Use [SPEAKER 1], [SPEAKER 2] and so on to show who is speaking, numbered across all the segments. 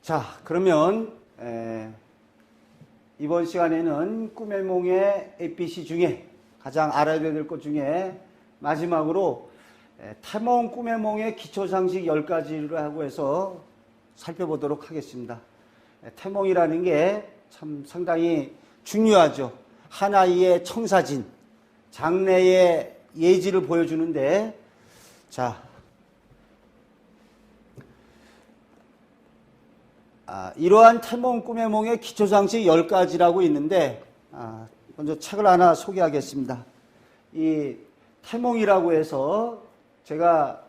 [SPEAKER 1] 자, 그러면 이번 시간에는 꿈의 몽의 ABC 중에 가장 알아야 될 것 중에 마지막으로 태몽 꿈의 몽의 기초상식 10가지를 하고 해서 살펴보도록 하겠습니다. 태몽이라는 게 참 상당히 중요하죠. 하나의 청사진, 장래의 예지를 보여주는데, 자, 이러한 태몽 꿈의 몽의 기초상식 10가지라고 있는데, 먼저 책을 하나 소개하겠습니다. 이 태몽이라고 해서 제가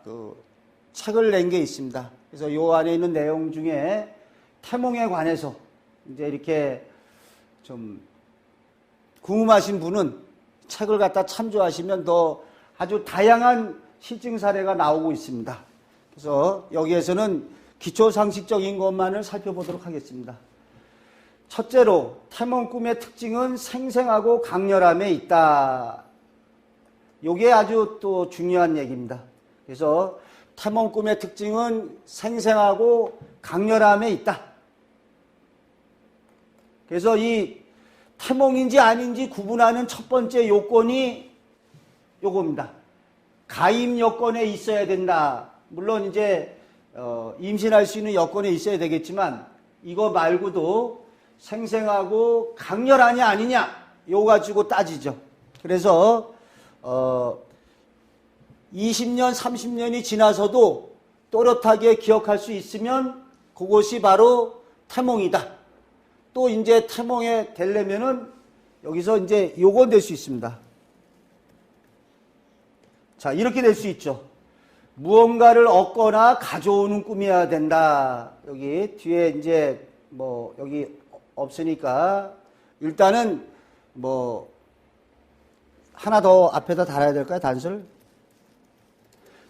[SPEAKER 1] 책을 낸 게 있습니다. 그래서 이 안에 있는 내용 중에 태몽에 관해서 이제 이렇게 좀 궁금하신 분은 책을 갖다 참조하시면 더 아주 다양한 실증 사례가 나오고 있습니다. 그래서 여기에서는 기초상식적인 것만을 살펴보도록 하겠습니다. 첫째로 태몽 꿈의 특징은 생생하고 강렬함에 있다. 이게 아주 또 중요한 얘기입니다. 그래서 태몽 꿈의 특징은 생생하고 강렬함에 있다. 그래서 이 태몽인지 아닌지 구분하는 첫 번째 요건이 요겁니다. 가임 여건에 있어야 된다. 물론 이제 임신할 수 있는 여건에 있어야 되겠지만 이거 말고도 생생하고 강렬하냐 아니냐 요거 가지고 따지죠. 그래서 20년, 30년이 지나서도 또렷하게 기억할 수 있으면 그것이 바로 태몽이다. 또 이제 태몽에 되려면은 여기서 이제 요거 될 수 있습니다. 자, 이렇게 될 수 있죠. 무언가를 얻거나 가져오는 꿈이어야 된다. 여기 뒤에 이제 뭐 여기 없으니까 일단은 뭐 하나 더 앞에다 달아야 될까요? 단서를.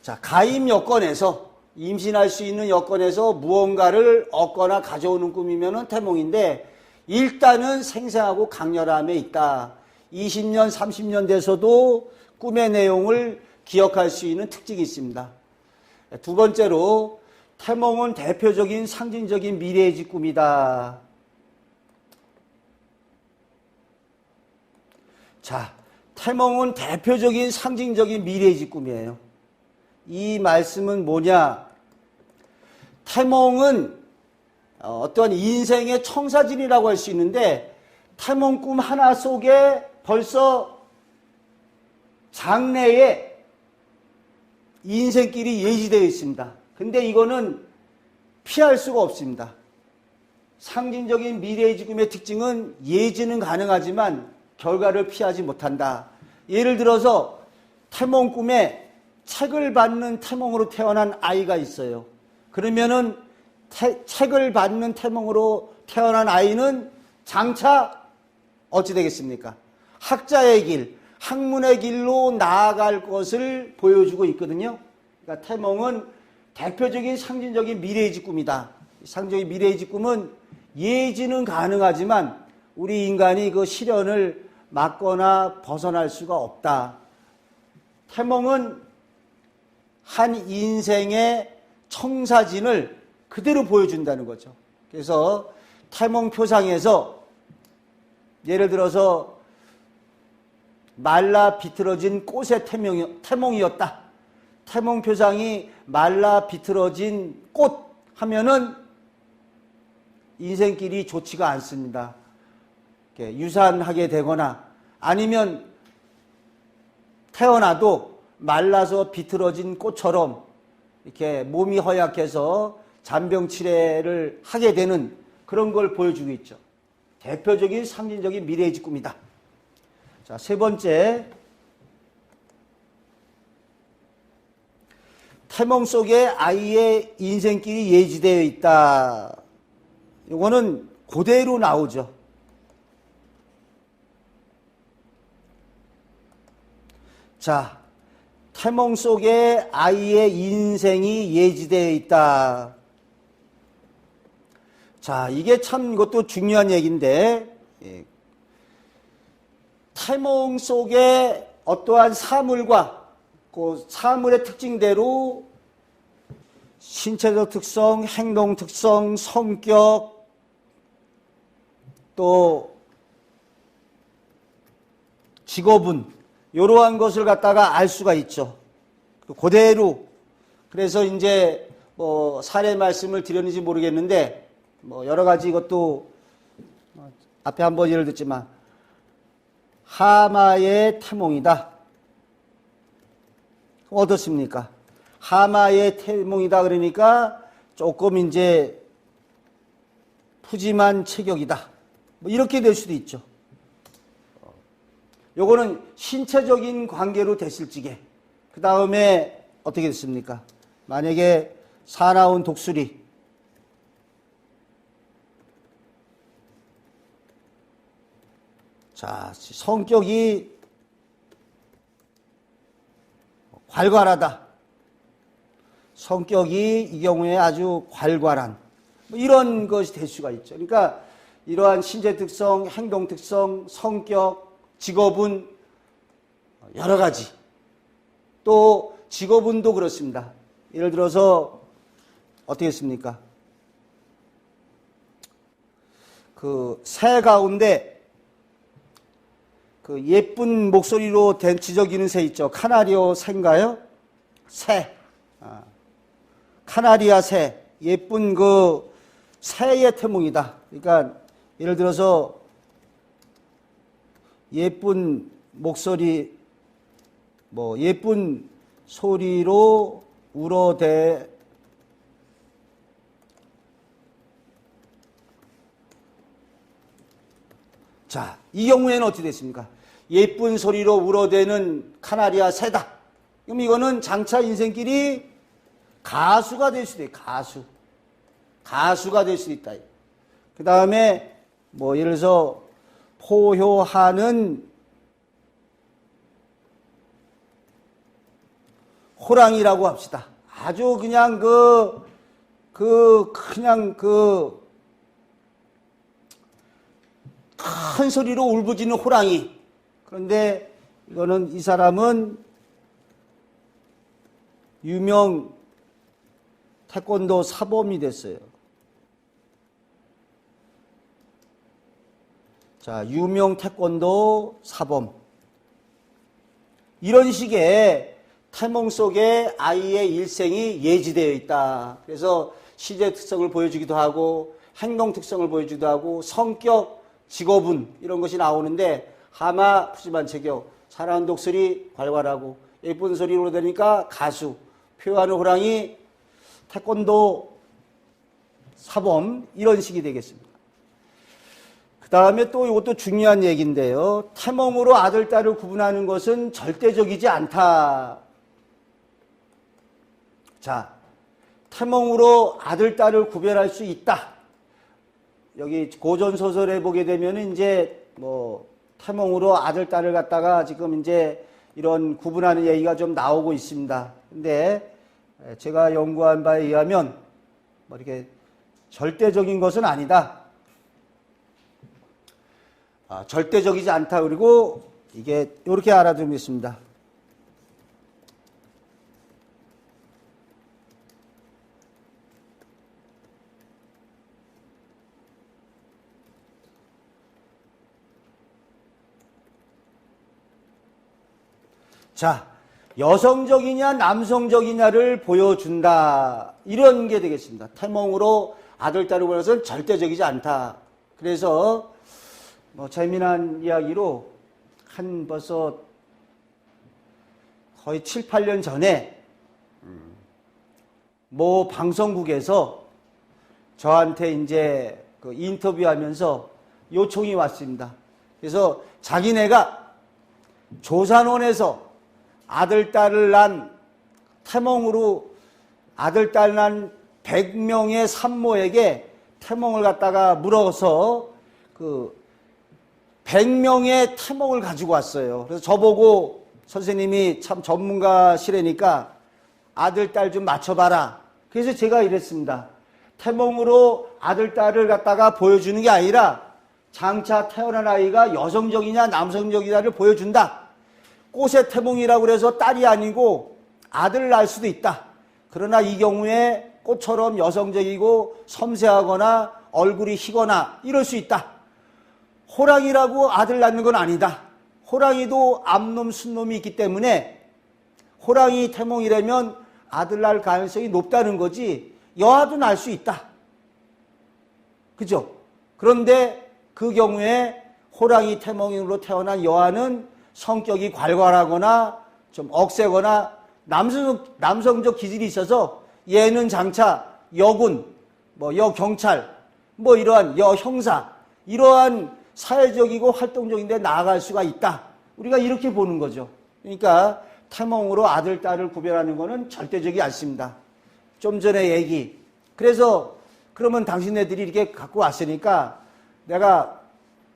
[SPEAKER 1] 자, 가임 여건에서 임신할 수 있는 여건에서 무언가를 얻거나 가져오는 꿈이면은 태몽인데 일단은 생생하고 강렬함에 있다. 20년, 30년 돼서도 꿈의 내용을 기억할 수 있는 특징이 있습니다. 두 번째로 태몽은 대표적인 상징적인 미래의지 꿈이다. 자, 태몽은 대표적인 상징적인 미래의지 꿈이에요. 이 말씀은 뭐냐? 태몽은 어떤 인생의 청사진이라고 할 수 있는데 태몽 꿈 하나 속에 벌써 장래에 인생길이 예지되어 있습니다. 근데 이거는 피할 수가 없습니다. 상징적인 미래의지 꿈의 특징은 예지는 가능하지만 결과를 피하지 못한다. 예를 들어서 태몽 꿈에 책을 받는 태몽으로 태어난 아이가 있어요. 그러면은 책을 받는 태몽으로 태어난 아이는 장차 어찌 되겠습니까? 학자의 길, 학문의 길로 나아갈 것을 보여주고 있거든요. 그러니까 태몽은 대표적인 상징적인 미래의지 꿈이다. 상징적인 미래의지 꿈은 예지는 가능하지만 우리 인간이 그 시련을 막거나 벗어날 수가 없다. 태몽은 한 인생의 청사진을 그대로 보여준다는 거죠. 그래서 태몽 표상에서 예를 들어서 말라 비틀어진 꽃의 태몽이었다. 태몽 표상이 말라 비틀어진 꽃 하면은 인생길이 좋지가 않습니다. 유산하게 되거나 아니면 태어나도 말라서 비틀어진 꽃처럼 이렇게 몸이 허약해서 잔병치레를 하게 되는 그런 걸 보여주고 있죠. 대표적인 상징적인 미래의지 꿈이다. 자, 세 번째, 태몽 속에 아이의 인생길이 예지되어 있다. 이거는 그대로 나오죠. 자, 태몽 속에 아이의 인생이 예지되어 있다. 자, 이게 참 이것도 중요한 얘기인데 태몽 속에 어떠한 사물과 그 사물의 특징대로 신체적 특성, 행동 특성, 성격, 또 직업은 이러한 것을 갖다가 알 수가 있죠. 그대로. 그래서 이제 뭐 사례 말씀을 드렸는지 모르겠는데 뭐 여러 가지 이것도 앞에 한번 예를 들지만 하마의 태몽이다. 어떻습니까? 하마의 태몽이다 그러니까 조금 이제 푸짐한 체격이다. 뭐 이렇게 될 수도 있죠. 요거는 신체적인 관계로 됐을 적에 그 다음에 어떻게 됐습니까? 만약에 사나운 독수리 자 성격이 괄괄하다. 성격이 이 경우에 아주 괄괄한 뭐 이런 것이 될 수가 있죠. 그러니까 이러한 신체 특성, 행동 특성, 성격, 직업은 여러 가지. 또 직업운도 그렇습니다. 예를 들어서 어떻게 했습니까? 그 새 가운데 그 예쁜 목소리로 된 지저귀는 새 있죠. 카나리오 새인가요? 새. 카나리아 새. 예쁜 그 새의 태몽이다. 그러니까 예를 들어서 예쁜 목소리, 뭐 예쁜 소리로 울어대 자, 이 경우에는 어떻게 됐습니까? 예쁜 소리로 울어대는 카나리아 새다. 그럼 이거는 장차 인생길이 가수가 될 수도 있다. 가수가 될 수도 있다. 그 다음에 뭐 예를 들어서 포효하는 호랑이라고 합시다. 아주 그냥 큰 소리로 울부짖는 호랑이. 그런데 이거는 이 사람은 유명 태권도 사범이 됐어요. 자, 유명 태권도 사범. 이런 식의 태몽 속에 아이의 일생이 예지되어 있다. 그래서 시제 특성을 보여주기도 하고 행동 특성을 보여주기도 하고 성격, 직업운 이런 것이 나오는데 하마 푸짐한 체격, 사나운 독수리 괄괄하고 예쁜 소리로 되니까 가수, 표하는 호랑이 태권도 사범 이런 식이 되겠습니다. 그 다음에 또 이것도 중요한 얘기인데요. 태몽으로 아들, 딸을 구분하는 것은 절대적이지 않다. 자, 태몽으로 아들, 딸을 구별할 수 있다. 여기 고전소설에 보게 되면 이제 뭐 태몽으로 아들, 딸을 갖다가 지금 이제 이런 구분하는 얘기가 좀 나오고 있습니다. 근데 제가 연구한 바에 의하면 뭐 이렇게 절대적인 것은 아니다. 절대적이지 않다. 그리고 이게 이렇게 알아두면 있습니다. 자, 여성적이냐 남성적이냐를 보여준다. 이런 게 되겠습니다. 태몽으로 아들, 딸을 보여서는 절대적이지 않다. 그래서 뭐 재미난 이야기로 한 벌써 거의 7, 8년 전에 모 방송국에서 저한테 이제 그 인터뷰하면서 요청이 왔습니다. 그래서 자기네가 조산원에서 아들, 딸을 낳은 태몽으로 아들, 딸 낳은 100명의 산모에게 태몽을 갖다가 물어서 그 100명의 태몽을 가지고 왔어요. 그래서 저보고 선생님이 참 전문가시라니까 아들, 딸 좀 맞춰봐라. 그래서 제가 이랬습니다. 태몽으로 아들, 딸을 갖다가 보여주는 게 아니라 장차 태어난 아이가 여성적이냐 남성적이냐를 보여준다. 꽃의 태몽이라고 해서 딸이 아니고 아들을 낳을 수도 있다. 그러나 이 경우에 꽃처럼 여성적이고 섬세하거나 얼굴이 희거나 이럴 수 있다. 호랑이라고 아들 낳는 건 아니다. 호랑이도 암놈, 순놈이 있기 때문에 호랑이 태몽이라면 아들 낳을 가능성이 높다는 거지 여아도 낳을 수 있다. 그죠? 그런데 그 경우에 호랑이 태몽으로 태어난 여아는 성격이 괄괄하거나 좀 억세거나 남성적 기질이 있어서 얘는 장차 여군, 여경찰, 이러한 여형사, 이러한 사회적이고 활동적인데 나아갈 수가 있다. 우리가 이렇게 보는 거죠. 그러니까 태몽으로 아들, 딸을 구별하는 것은 절대적이 않습니다. 좀 전에 얘기. 그래서 그러면 당신네들이 이렇게 갖고 왔으니까 내가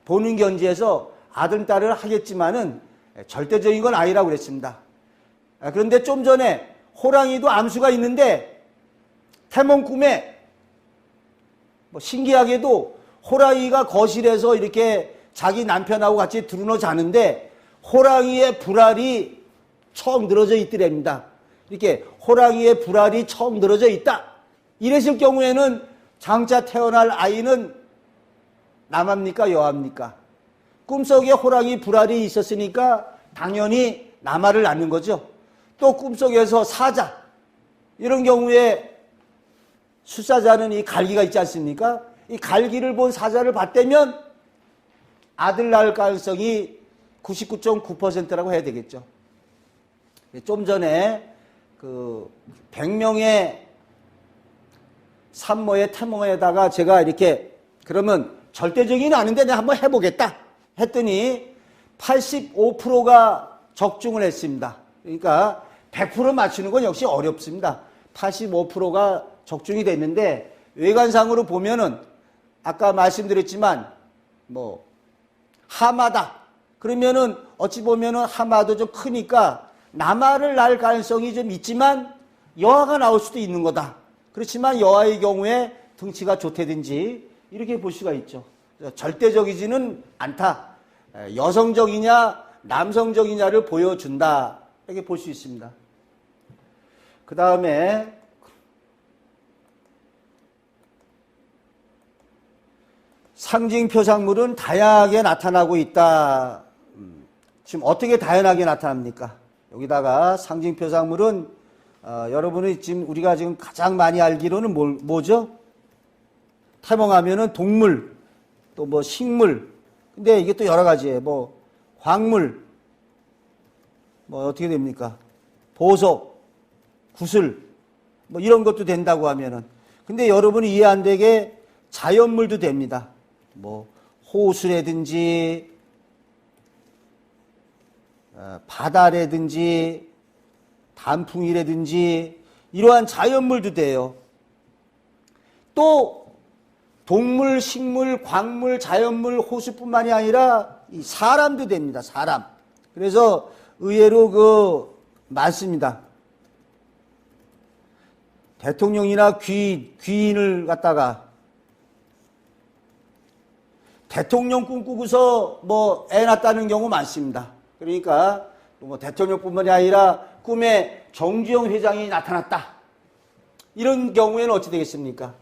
[SPEAKER 1] 보는 견지에서 아들, 딸을 하겠지만은 절대적인 건 아니라고 그랬습니다. 그런데 좀 전에 호랑이도 암수가 있는데 태몽 꿈에 신기하게도 호랑이가 거실에서 이렇게 자기 남편하고 같이 두루너 자는데 호랑이의 불알이 척 늘어져 있더랍니다. 이렇게 호랑이의 불알이 척 늘어져 있다. 이랬을 경우에는 장차 태어날 아이는 남합니까 여합니까? 꿈속에 호랑이 불알이 있었으니까 당연히 남아를 낳는 거죠. 또 꿈속에서 사자, 이런 경우에 수사자는 이 갈기가 있지 않습니까? 이 갈기를 본 사자를 봤다면 아들 낳을 가능성이 99.9%라고 해야 되겠죠. 좀 전에 그 100명의 산모의 태몽에다가 제가 이렇게 그러면 절대적인 아닌데 내가 한번 해보겠다 했더니 85%가 적중을 했습니다. 그러니까 100% 맞추는 건 역시 어렵습니다. 85%가 적중이 됐는데 외관상으로 보면은 아까 말씀드렸지만 하마다 그러면은 어찌 보면은 하마도 좀 크니까 남아를 낳을 가능성이 좀 있지만 여아가 나올 수도 있는 거다. 그렇지만 여아의 경우에 등치가 좋다든지 이렇게 볼 수가 있죠. 절대적이지는 않다. 여성적이냐 남성적이냐를 보여준다. 이렇게 볼 수 있습니다. 그 다음에 상징 표상물은 다양하게 나타나고 있다. 지금 어떻게 다양하게 나타납니까? 여기다가 상징 표상물은 여러분이 지금 우리가 지금 가장 많이 알기로는 뭐죠? 태몽하면은 동물, 또 식물. 근데 이게 또 여러 가지예요. 광물, 어떻게 됩니까? 보석, 구슬, 이런 것도 된다고 하면은. 근데 여러분이 이해 안 되게 자연물도 됩니다. 호수라든지, 바다라든지, 단풍이라든지, 이러한 자연물도 돼요. 또, 동물, 식물, 광물, 자연물, 호수뿐만이 아니라 이 사람도 됩니다. 사람. 그래서 의외로 많습니다. 대통령이나 귀인을 갖다가 대통령 꿈꾸고서 애 낳았다는 경우 많습니다. 그러니까 대통령뿐만이 아니라 꿈에 정주영 회장이 나타났다. 이런 경우에는 어찌 되겠습니까?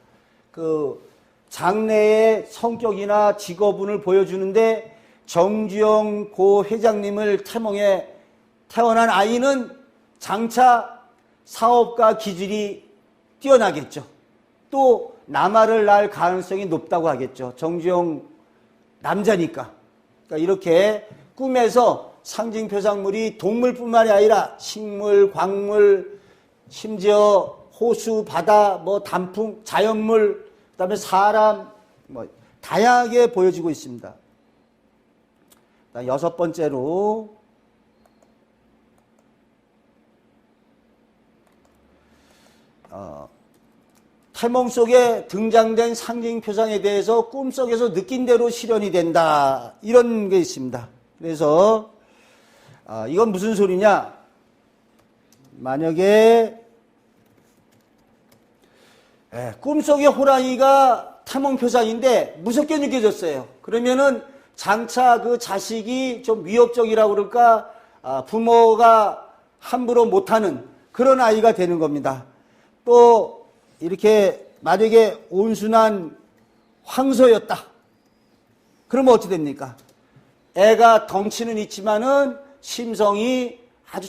[SPEAKER 1] 장래의 성격이나 직업운을 보여주는데 정주영 고 회장님을 태몽에 태어난 아이는 장차 사업가 기질이 뛰어나겠죠. 또 남아를 낳을 가능성이 높다고 하겠죠. 정주영 남자니까. 그러니까 이렇게 꿈에서 상징 표상물이 동물뿐만이 아니라 식물, 광물, 심지어 호수, 바다, 단풍, 자연물, 그다음에 사람, 다양하게 보여지고 있습니다. 여섯 번째로 태몽 속에 등장된 상징 표상에 대해서 꿈속에서 느낀 대로 실현이 된다. 이런 게 있습니다. 그래서 이건 무슨 소리냐? 만약에 꿈속의 호랑이가 태몽 표상인데 무섭게 느껴졌어요. 그러면은 장차 그 자식이 좀 위협적이라고 그럴까? 부모가 함부로 못하는 그런 아이가 되는 겁니다. 또 이렇게 만약에 온순한 황소였다. 그러면 어떻게 됩니까? 애가 덩치는 있지만은 심성이 아주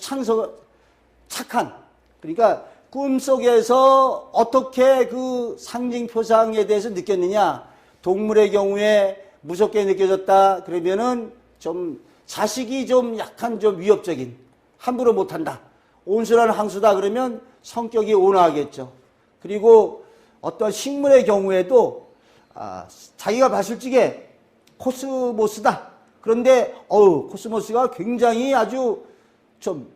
[SPEAKER 1] 착한. 그러니까 꿈속에서 어떻게 그 상징 표상에 대해서 느꼈느냐? 동물의 경우에 무섭게 느껴졌다. 그러면은 좀 자식이 좀 약간 좀 위협적인, 함부로 못한다. 온순한 황소다 그러면 성격이 온화하겠죠. 그리고 어떤 식물의 경우에도 자기가 봤을 적에 코스모스다. 그런데 코스모스가 굉장히 아주 좀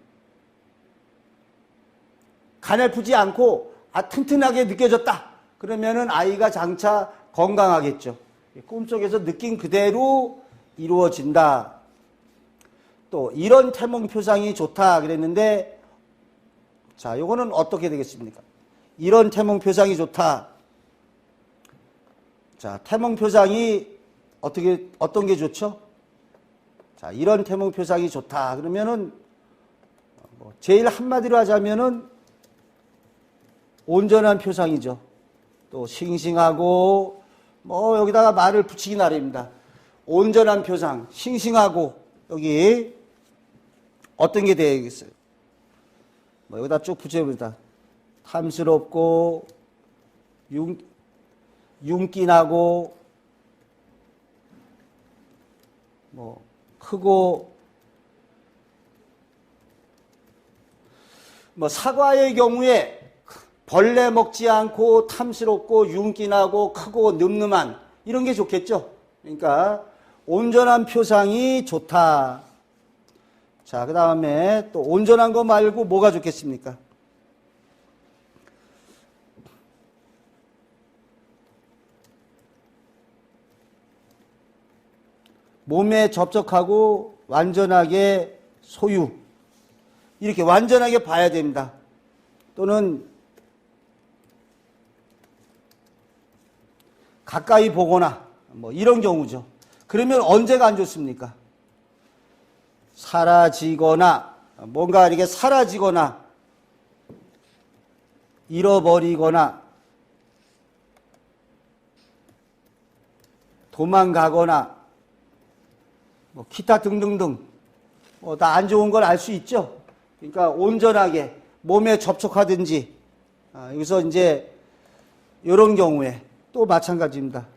[SPEAKER 1] 가늘프지 않고 튼튼하게 느껴졌다. 그러면은 아이가 장차 건강하겠죠. 꿈속에서 느낀 그대로 이루어진다. 또 이런 태몽 표상이 좋다 그랬는데, 자, 요거는 어떻게 되겠습니까? 이런 태몽 표상이 좋다. 자, 태몽 표상이 어떤 게 좋죠? 자, 이런 태몽 표상이 좋다. 그러면은 제일 한마디로 하자면은 온전한 표상이죠. 또 싱싱하고 여기다가 말을 붙이기 나름입니다. 온전한 표상, 싱싱하고 여기 어떤 게 되겠어요? 여기다 쭉 붙여봅니다. 탐스럽고 윤기나고 크고 사과의 경우에 벌레 먹지 않고 탐스럽고 윤기나고 크고 늠름한 이런 게 좋겠죠. 그러니까 온전한 표상이 좋다. 자, 그 다음에 또 온전한 거 말고 뭐가 좋겠습니까? 몸에 접촉하고 완전하게 소유. 이렇게 완전하게 봐야 됩니다. 또는 가까이 보거나 이런 경우죠. 그러면 언제가 안 좋습니까? 사라지거나 뭔가 이렇게 사라지거나 잃어버리거나 도망가거나 기타 등등등 다 안 좋은 걸 알 수 있죠. 그러니까 온전하게 몸에 접촉하든지 여기서 이제 이런 경우에 또 마찬가지입니다.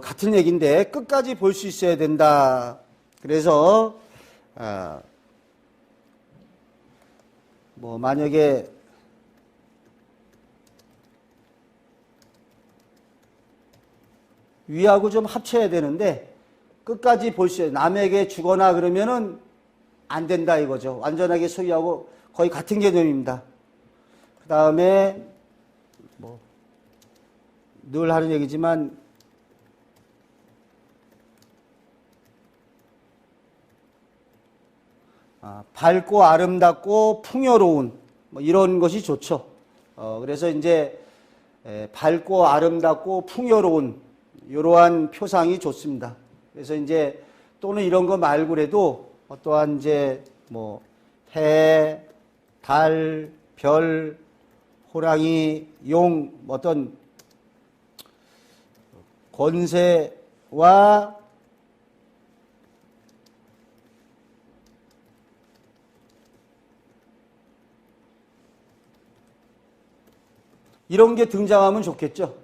[SPEAKER 1] 같은 얘기인데 끝까지 볼 수 있어야 된다. 그래서 만약에 위하고 좀 합쳐야 되는데 끝까지 볼 수 있어요. 남에게 주거나 그러면은 안 된다 이거죠. 완전하게 소유하고 거의 같은 개념입니다. 그 다음에 늘 하는 얘기지만 밝고 아름답고 풍요로운 이런 것이 좋죠. 그래서 이제 밝고 아름답고 풍요로운 이러한 표상이 좋습니다. 그래서 이제 또는 이런 거 말고라도 어떠한 이제 해, 달, 별, 호랑이, 용 어떤 권세와 이런 게 등장하면 좋겠죠.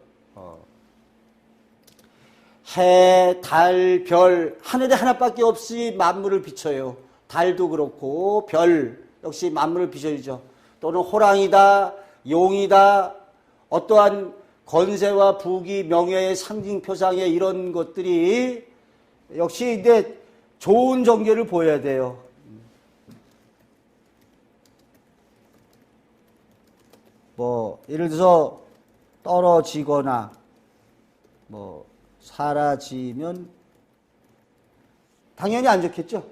[SPEAKER 1] 해, 달, 별, 하늘에 하나밖에 없이 만물을 비춰요. 달도 그렇고 별 역시 만물을 비춰주죠. 또는 호랑이다, 용이다, 어떠한 권세와 부귀, 명예의 상징 표상의 이런 것들이 역시 이제 좋은 전개를 보여야 돼요. 예를 들어서 떨어지거나 사라지면 당연히 안 좋겠죠.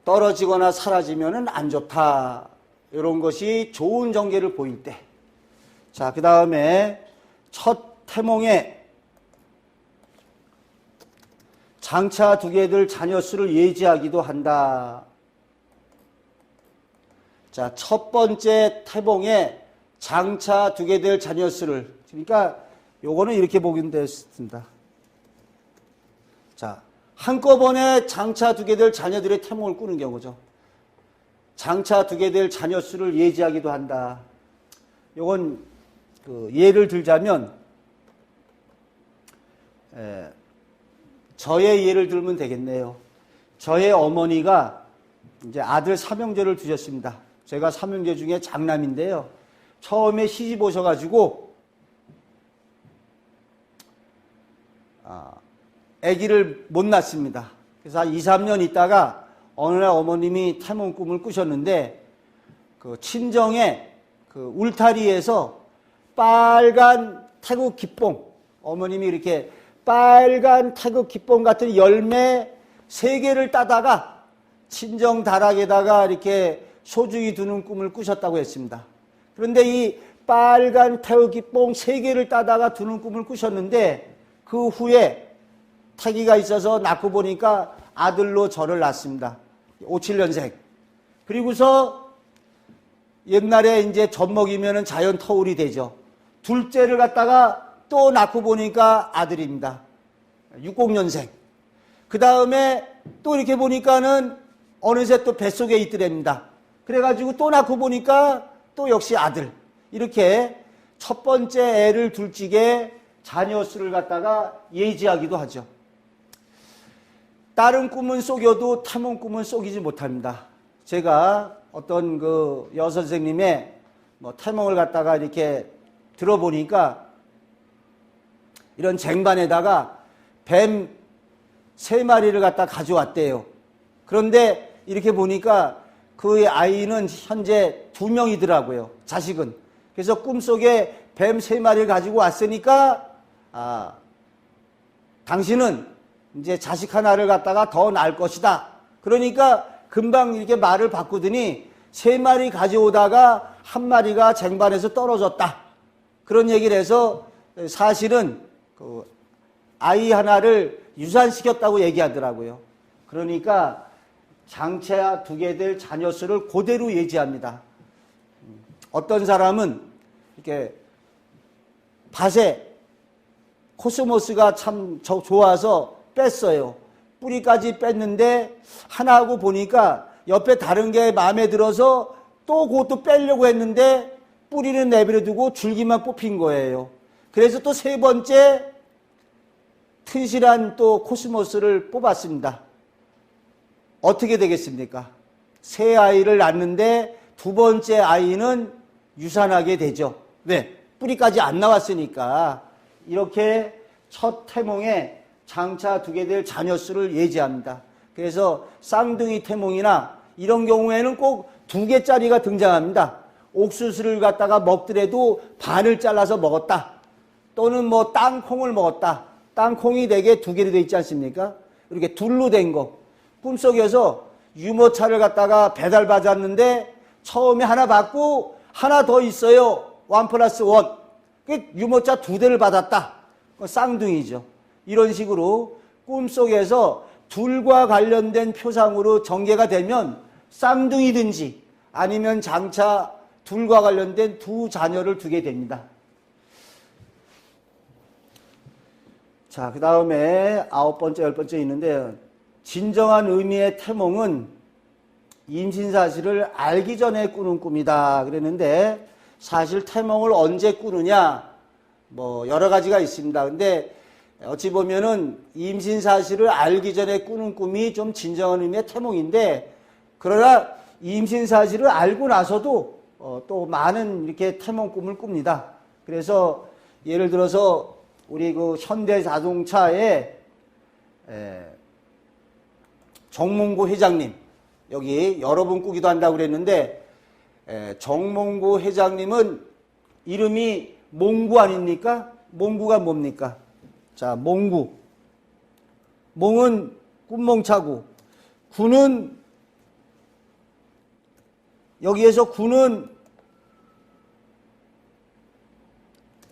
[SPEAKER 1] 떨어지거나 사라지면은 안 좋다. 이런 것이 좋은 전개를 보일 때. 자, 그 다음에 첫 태몽에 장차 두게 될 자녀 수를 예지하기도 한다. 자, 첫 번째 태몽에 장차 두게 될 자녀 수를, 그러니까 요거는 이렇게 보긴 됐습니다. 자, 한꺼번에 장차 두게 될 자녀들의 태몽을 꾸는 경우죠. 장차 두게 될 자녀 수를 예지하기도 한다. 요건 예를 들자면 저의 예를 들면 되겠네요. 저의 어머니가 이제 아들 삼형제를 두셨습니다. 제가 삼형제 중에 장남인데요. 처음에 시집 오셔가지고 아기를 못 낳습니다. 그래서 한 2, 3년 있다가 어느 날 어머님이 태몽 꿈을 꾸셨는데 그 친정에 그 울타리에서 빨간 태국 기뽕, 어머님이 이렇게 빨간 태국 기뽕 같은 열매 3개를 따다가 친정 다락에다가 이렇게 소중히 두는 꿈을 꾸셨다고 했습니다. 그런데 이 빨간 태국 기뽕 3개를 따다가 두는 꿈을 꾸셨는데 그 후에 태기가 있어서 낳고 보니까 아들로 저를 낳습니다. 57년생. 그리고서 옛날에 이제 젖먹이면은 자연 터울이 되죠. 둘째를 갖다가 또 낳고 보니까 아들입니다. 60년생. 그 다음에 또 이렇게 보니까는 어느새 또 뱃속에 있더랍니다. 그래가지고 또 낳고 보니까 또 역시 아들. 이렇게 첫 번째 애를 둘째게 자녀 수를 갖다가 예지하기도 하죠. 다른 꿈은 속여도 태몽 꿈은 속이지 못합니다. 제가 어떤 그 여선생님의 태몽을 갖다가 이렇게 들어보니까 이런 쟁반에다가 뱀 3마리를 갖다 가져왔대요. 그런데 이렇게 보니까 그 아이는 현재 2명이더라고요. 자식은. 그래서 꿈속에 뱀 3마리를 가지고 왔으니까 당신은 이제 자식 하나를 갖다가 더 낳을 것이다. 그러니까 금방 이렇게 말을 바꾸더니 3마리 가져오다가 1마리가 쟁반에서 떨어졌다. 그런 얘기를 해서 사실은 그 아이 하나를 유산시켰다고 얘기하더라고요. 그러니까 장차 두게 될 자녀 수를 그대로 예지합니다. 어떤 사람은 이렇게 밭에 코스모스가 참 좋아서 뺐어요. 뿌리까지 뺐는데 하나하고 보니까 옆에 다른 게 마음에 들어서 또 그것도 빼려고 했는데 뿌리는 내버려두고 줄기만 뽑힌 거예요. 그래서 또 3번째 튼실한 또 코스모스를 뽑았습니다. 어떻게 되겠습니까? 새 아이를 낳는데 2번째 아이는 유산하게 되죠. 왜? 뿌리까지 안 나왔으니까. 이렇게 첫 태몽에 장차 두게 될 자녀 수를 예지합니다. 그래서 쌍둥이 태몽이나 이런 경우에는 꼭 2개짜리가 등장합니다. 옥수수를 갖다가 먹더라도 반을 잘라서 먹었다. 또는 땅콩을 먹었다. 땅콩이 되게 2개로 되어 있지 않습니까? 이렇게 둘로 된 거. 꿈속에서 유모차를 갖다가 배달받았는데 처음에 하나 받고 하나 더 있어요. 1+1. 유모차 2대를 받았다. 쌍둥이죠. 이런 식으로 꿈속에서 둘과 관련된 표상으로 전개가 되면 쌍둥이든지 아니면 장차 둘과 관련된 2 자녀를 두게 됩니다. 자, 그 다음에 9번째, 10번째 있는데 진정한 의미의 태몽은 임신 사실을 알기 전에 꾸는 꿈이다 그랬는데 사실 태몽을 언제 꾸느냐 여러 가지가 있습니다. 근데 어찌 보면은 임신 사실을 알기 전에 꾸는 꿈이 좀 진정한 의미의 태몽인데 그러나 임신 사실을 알고 나서도 또 많은 이렇게 태몽 꿈을 꿉니다. 그래서 예를 들어서 우리 그 현대 자동차의 정몽구 회장님 여기 여러 분 꾸기도 한다고 그랬는데 정몽구 회장님은 이름이 몽구 아닙니까? 몽구가 뭡니까? 자, 몽구. 몽은 꿈몽차고 구는 여기에서 구는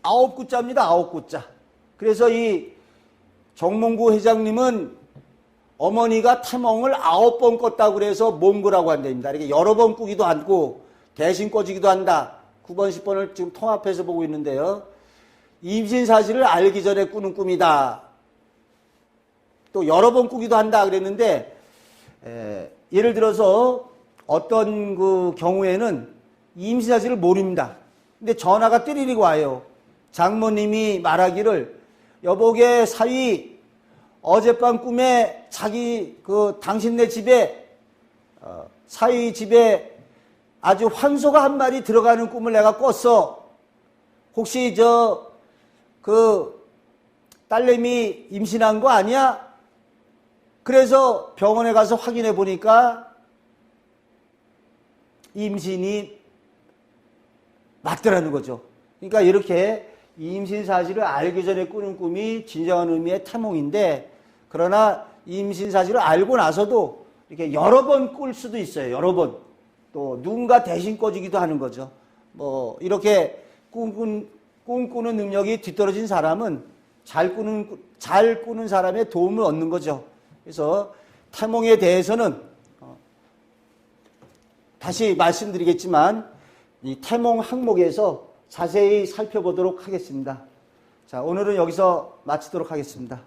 [SPEAKER 1] 9구자입니다. 9구자. 그래서 이 정몽구 회장님은 어머니가 태몽을 9번 꿨다고 그래서 몽고라고 한답니다. 이렇게 여러 번 꾸기도 않고 대신 꿔주기도 한다. 9번, 10번을 지금 통합해서 보고 있는데요. 임신 사실을 알기 전에 꾸는 꿈이다. 또 여러 번 꾸기도 한다 그랬는데, 예를 들어서 어떤 그 경우에는 임신 사실을 모릅니다. 근데 전화가 띠리리고 와요. 장모님이 말하기를, 여보게 사위, 어젯밤 꿈에 당신네 집에, 사위 집에 아주 황소가 한 마리 들어가는 꿈을 내가 꿨어. 혹시 딸내미 임신한 거 아니야? 그래서 병원에 가서 확인해 보니까 임신이 맞더라는 거죠. 그러니까 이렇게 임신 사실을 알기 전에 꾸는 꿈이 진정한 의미의 태몽인데, 그러나 임신 사실을 알고 나서도 이렇게 여러 번 꿀 수도 있어요. 여러 번. 또 누군가 대신 꿔주기도 하는 거죠. 뭐 이렇게 꿈꾸는 능력이 뒤떨어진 사람은 잘 꾸는 사람의 도움을 얻는 거죠. 그래서 태몽에 대해서는 다시 말씀드리겠지만 이 태몽 항목에서 자세히 살펴보도록 하겠습니다. 자, 오늘은 여기서 마치도록 하겠습니다.